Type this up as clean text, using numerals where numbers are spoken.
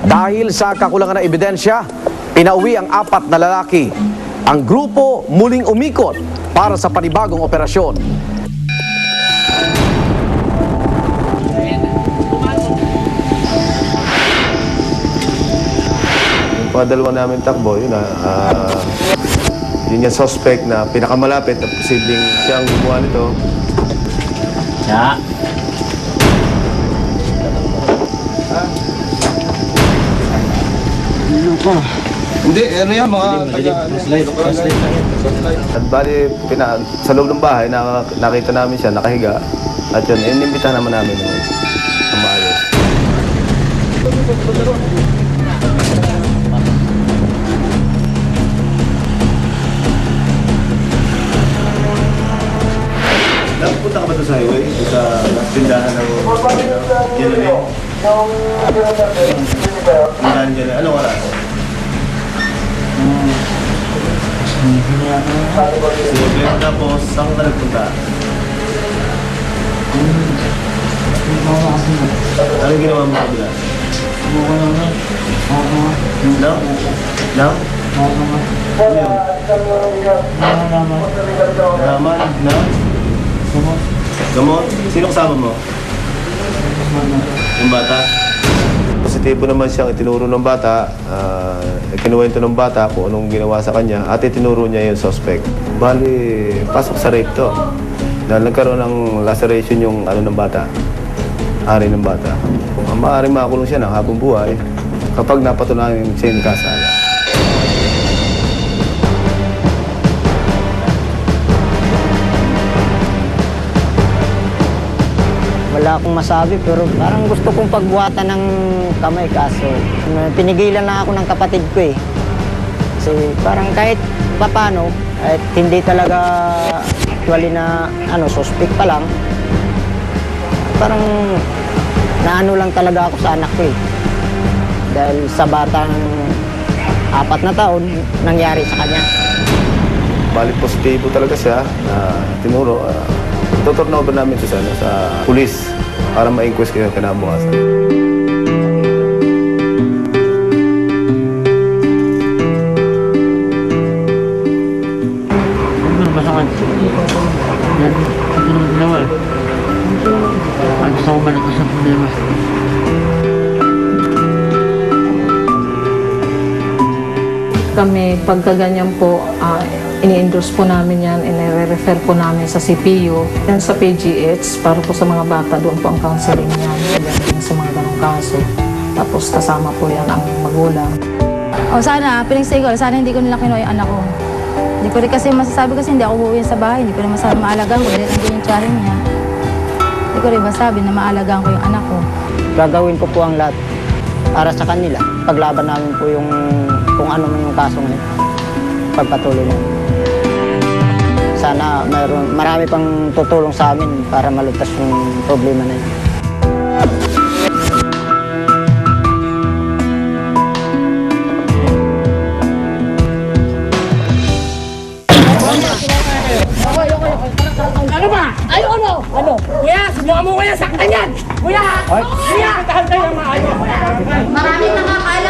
Dahil sa kakulangan ng ebidensya, pinauwi ang 4 na lalaki. Ang grupo muling umikot para sa panibagong operasyon. Yung dalawa namin takbo, yun yun yung suspect na pinakamalapit na posibleng siyang gumawa nito. Ya. Hindi, ano yan, mga At bali, sa loob ng bahay, nakita namin siya, nakahiga. At yun, inimbitahan naman namin ng maayos. Nakapunta ka ba ito sa highway? Sa tindahan ng Jeneline? Tindahan ng Jeneline. Anong oras? Sige, tapos saan ka nagpunta? Ano ginawa mo kabila? No? No? Ano yun? Laman? No? Gamot? Sino kasama mo? Yung bata? Positibo naman siyang itinuro ng bata, kinuwento ng bata kung anong ginawa sa kanya at itinuro niya yung suspect. Bali, pasok sa rape to. Dahil nagkaroon ng laceration yung ng bata, ari ng bata. Maaaring makakulong siya ng habang buhay kapag napatunayan siya yung kasala. Wala akong masabi pero parang gusto kong pagbuhatan ng kamay kaso pinigilan na ako ng kapatid ko eh. Kasi parang kahit papano, kahit hindi talaga actually na suspect pa lang, parang naano lang talaga ako sa anak ko eh. Dahil sa batang 4 na taon, nangyari sa kanya. Bali, positibo talaga siya na tinuro. Tuturnover namin ito sa pulis para ma-inquest kayo kinabukasan. Ano ba sa kanya? Yan. Ito naman ginawa eh. Ang gusto ko balik sa problema. Kami, pagkaganyan po, ini-endorse po namin yan, i-refer po namin sa CPU, yan sa PGH, para po sa mga bata, doon po ang counseling niyan, yan sa mga ganong kaso. Tapos kasama po yan ang magulang. O sana, pinagsigol, sana hindi ko nila kinuha yung anak ko. Hindi ko rin kasi masasabi kasi hindi ako uuwi sa bahay, hindi ko rin masasabi maalagaan ko, dahil nandiyan yung tsari niya. Hindi ko rin masasabi na maalagaan ko yung anak ko. Gagawin ko po ang lahat para sa kanila. Paglaban namin po yung kung ano man yung kaso ngayon. Pagpatuloy namin. Sana marami pang tutulong sa amin para malutas yung problema na yun. Ano ba? Ay, ano? Ano? Kuya, subukan mo kuya, saktan yan! Kuya! Kuya! Tahan tayo ng maayos! Maraming nakakaalam.